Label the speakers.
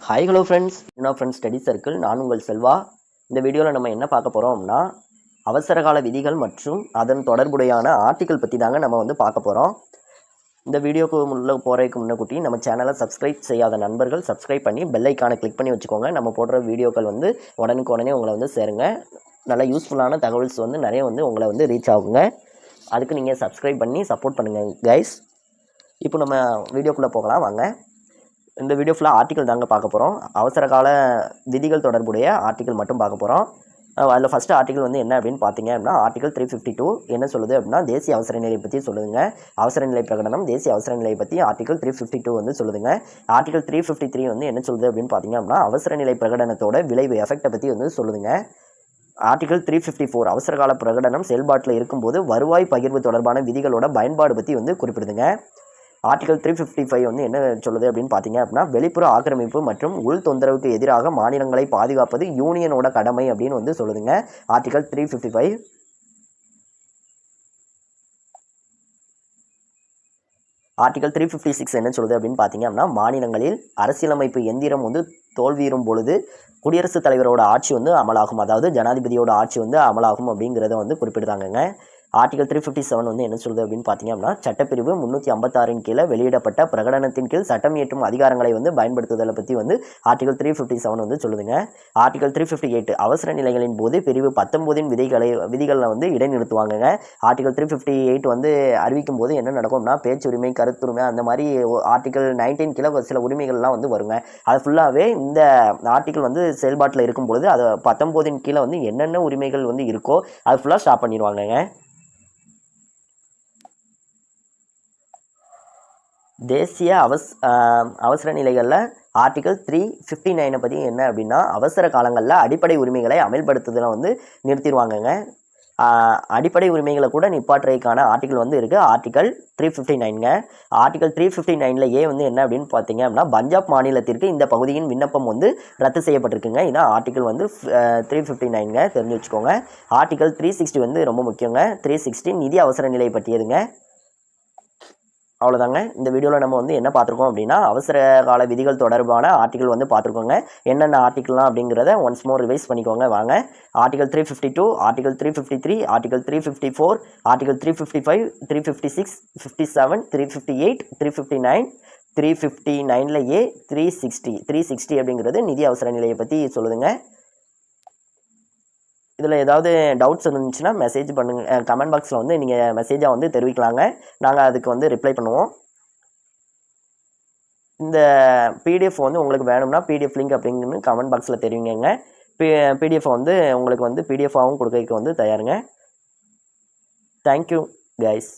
Speaker 1: Hi hello friends, friends study circle. நான் உங்கள் செல்வா. இந்த வீடியோவில் நம்ம என்ன பார்க்க போகிறோம்னா, அவசரகால விதிகள் மற்றும் அதன் தொடர்புடையான ஆர்டிக்கல் பற்றி தாங்க நம்ம வந்து பார்க்க போகிறோம். இந்த வீடியோக்கு உள்ள போகிறதுக்கு முன்னக்கூட்டி நம்ம சேனலை சப்ஸ்கிரைப் செய்யாத நண்பர்கள் சப்ஸ்கிரைப் பண்ணி பெல் ஐக்கானை கிளிக் பண்ணி வச்சுக்கோங்க. நம்ம போடுற வீடியோக்கள் வந்து உடனுக்குடனே உங்களை வந்து சேருங்க. நல்ல யூஸ்ஃபுல்லான தகவல்ஸ் வந்து நிறைய வந்து உங்களை வந்து ரீச் ஆகுங்க. அதுக்கு நீங்கள் சப்ஸ்கிரைப் பண்ணி சப்போர்ட் பண்ணுங்கள் கைஸ். இப்போ நம்ம வீடியோக்குள்ளே போகலாம் வாங்க. இந்த வீடியோ ஃபுல்லாக ஆர்டிக்கல் தாங்க பார்க்க போகிறோம். அவசர கால விதிகள் தொடர்புடைய ஆர்டிக்கல் மட்டும் பார்க்க போகிறோம். அதில் ஃபஸ்ட்டு ஆர்டிக்கல் வந்து என்ன அப்படின்னு பார்த்தீங்க அப்படின்னா, ஆர்டிக்கல் 352 என்ன சொல்லுது அப்படின்னா, தேசிய அவசர நிலை பற்றி சொல்லுதுங்க. அவசர நிலை பிரகடனம் தேசிய அவசர நிலை பற்றி ஆர்டிக்கல் 352 வந்து சொல்லுதுங்க. ஆர்டிக்கல் 353 வந்து என்ன சொல்லுது அப்படின்னு பார்த்தீங்க அப்படின்னா, அவசர நிலை பிரகடனத்தோட விளைவு எஃபெக்டை பற்றி வந்து சொல்லுதுங்க. ஆர்டிக்கல் 354 அவசர கால பிரகடனம் செயல்பாட்டில் இருக்கும்போது வருவாய் பகிர்வு தொடர்பான விதிகளோட பயன்பாடு பற்றி வந்து குறிப்பிடுதுங்க. ஆர்டிகல் 355 வந்து என்ன சொல்லுது அப்படின்னு பார்த்தீங்க அப்படின்னா, வெளிப்புற ஆக்கிரமிப்பு மற்றும் உள் தொந்தரவுக்கு எதிராக மாநிலங்களை பாதுகாப்பது யூனியனோட கடமை அப்படின்னு வந்து சொல்லுதுங்க. ஆர்டிகல் 355. ஆர்டிகல் 356 என்ன சொல்லுது அப்படின்னு பார்த்தீங்க அப்படின்னா, மாநிலங்களில் அரசியலமைப்பு எந்திரம் வந்து தோல்வியுறும் பொழுது குடியரசுத் தலைவரோட ஆட்சி வந்து அமலாகும், அதாவது ஜனாதிபதியோட ஆட்சி வந்து அமலாகும் அப்படிங்கிறத வந்து குறிப்பிடுறாங்கங்க. ஆர்டிகல் 357 வந்து என்ன சொல்லுது அப்படின்னு பார்த்தீங்க அப்படின்னா, சட்டப்பிரிவு 356 கீழே வெளியிடப்பட்ட பிரகடனத்தின் கீழ் சட்டம் இயற்றும் அதிகாரங்களை வந்து பயன்படுத்துதலை பற்றி வந்து ஆர்டிகல் 357 வந்து சொல்லுதுங்க. ஆர்டிகல் 358 அவசர நிலைகளின் போது பிரிவு 19 விதிகளில் வந்து இடைநிறுத்துவாங்கங்க. ஆர்டிகல் 358 வந்து அறிவிக்கும் போது என்ன நடக்கும்னா, பேச்சுரிமை, கருத்துரிமை, அந்த மாதிரி ஆர்டிகல் 19 கீழே சில உரிமைகள்லாம் வந்து வருங்க. அது ஃபுல்லாகவே இந்த ஆர்டிகல் வந்து செயல்பாட்டில் இருக்கும்பொழுது அது 19 கீழே வந்து என்னென்ன உரிமைகள் வந்து இருக்கோ அது ஃபுல்லாக ஸ்டாப் பண்ணிடுவாங்கங்க. தேசிய அவசர நிலைகளில் ஆர்டிகல் 359 பற்றி என்ன அப்படின்னா, அவசர காலங்களில் அடிப்படை உரிமைகளை அமல்படுத்துதலை வந்து நிறுத்திடுவாங்கங்க. அடிப்படை உரிமைகளை கூட நிப்பாட்டுறதுக்கான ஆர்டிகல் வந்து இருக்குது. ஆர்டிகல் 359ங்க. ஆர்டிகல் 359 வந்து என்ன அப்படின்னு பார்த்தீங்க அப்படின்னா, பஞ்சாப் மாநிலத்திற்கு இந்த பகுதியின் விண்ணப்பம் வந்து ரத்து செய்யப்பட்டிருக்குங்க. இதான் ஆர்டிகல் வந்து 359ங்க, தெரிஞ்சு வச்சுக்கோங்க. ஆர்டிகல் 360 வந்து ரொம்ப முக்கியங்க. 360 நிதி அவசர நிலை பற்றியதுங்க. அவ்வளோதாங்க. இந்த வீடியோவில் நம்ம வந்து என்ன பார்த்துருக்கோம் அப்படின்னா, அவசர கால விதிகள் தொடர்பான ஆர்டிக்கல் வந்து பார்த்துருக்கோங்க. என்னென்ன ஆர்டிக்கல்லாம் அப்படிங்கிறத ஒன்ஸ் மோர் ரிவைஸ் பண்ணிக்கோங்க வாங்க. ஆர்டிகல் 352, ஆர்டிகல் 353, ஆர்டிகல் 354, ஆர்டிகல் 355, 356, 57, 358, 359, 359ல 360 அப்படிங்கிறது நிதி அவசர நிலையை பற்றி சொல்லுதுங்க. இதில் ஏதாவது டவுட்ஸ் இருந்துச்சுன்னா மெசேஜ் பண்ணுங்கள். கமெண்ட் பாக்ஸில் வந்து நீங்கள் மெசேஜாக வந்து தெரிவிக்கலாங்க. நாங்கள் அதுக்கு வந்து ரிப்ளை பண்ணுவோம். இந்த பிடிஎஃப் வந்து உங்களுக்கு வேணும்னா பிடிஎஃப் லிங்க் அப்படிங்கன்னு கமெண்ட் பாக்ஸில் தெரிவிங்க. பிடிஎஃப் வந்து உங்களுக்கு வந்து பிடிஎஃபாகவும் கொடுக்கறதுக்கு வந்து தயாருங்க. Thank you guys.